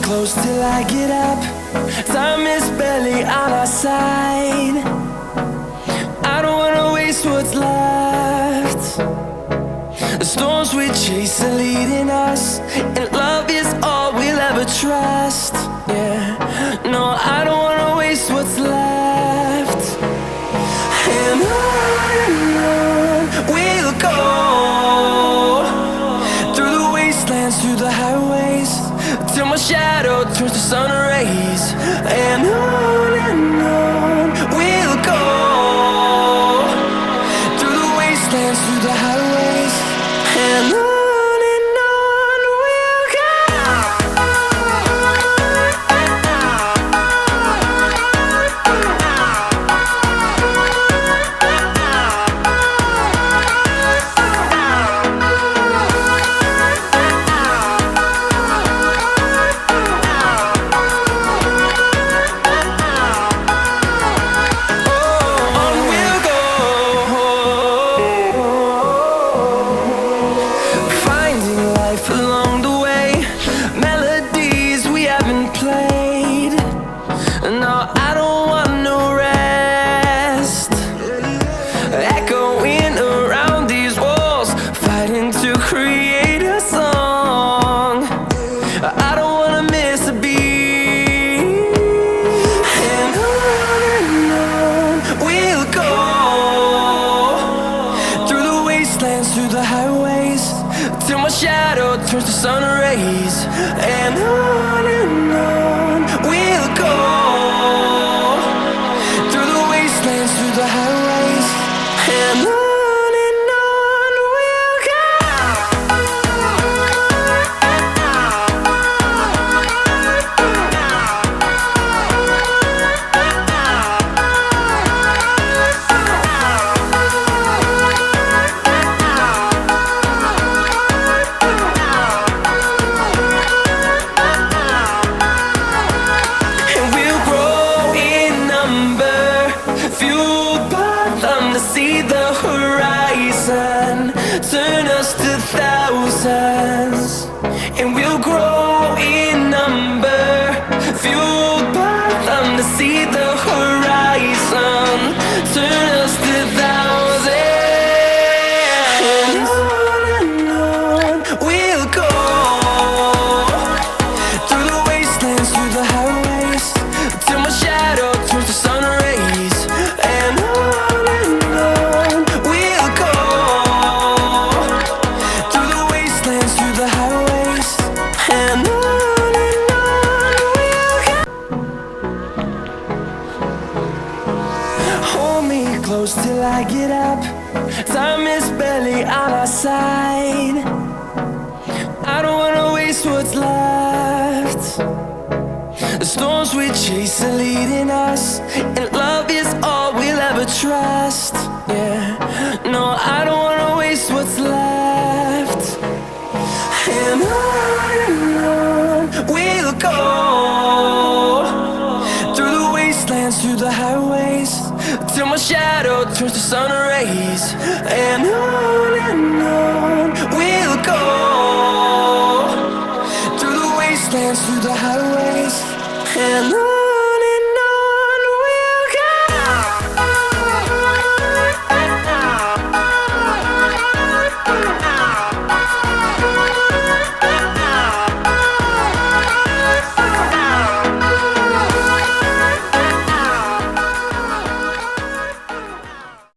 close till I get up. Time is barely on our side. I don't wanna waste what's left. The storms we chase are leading us, and love is all we'll ever trust. Yeah, no, I don't wanna waste what's left. And on we'll go, through the wastelands, through the highways, till my shadow turns to sun rays. And on we'll go, through the wastelands, through the highways, and on we'll go. No, I don't want no rest. Echoing around these walls, fighting to create a song. I don't wanna miss a beat. And on we'll go, through the wastelands, through the highways, till my shadow turns to sun rays. And on we'll go, through the wastelands, through the highways, and on we'll go. See the horizon, turn us to thousands, and we'll grow in number, fueled by them. To see the horizon, turn us to thousands, and on we'll go, through the wastelands, through the highways, till my shadow turns to sun rays. And close till I get up. Time is barely on our side. I don't wanna waste what's left. The storms we chase are leading us, and love is all we'll ever trust. Yeah, no, I don't wanna waste what's left. And on we'll go, through the wastelands, through the highways, till my shadow turns to sun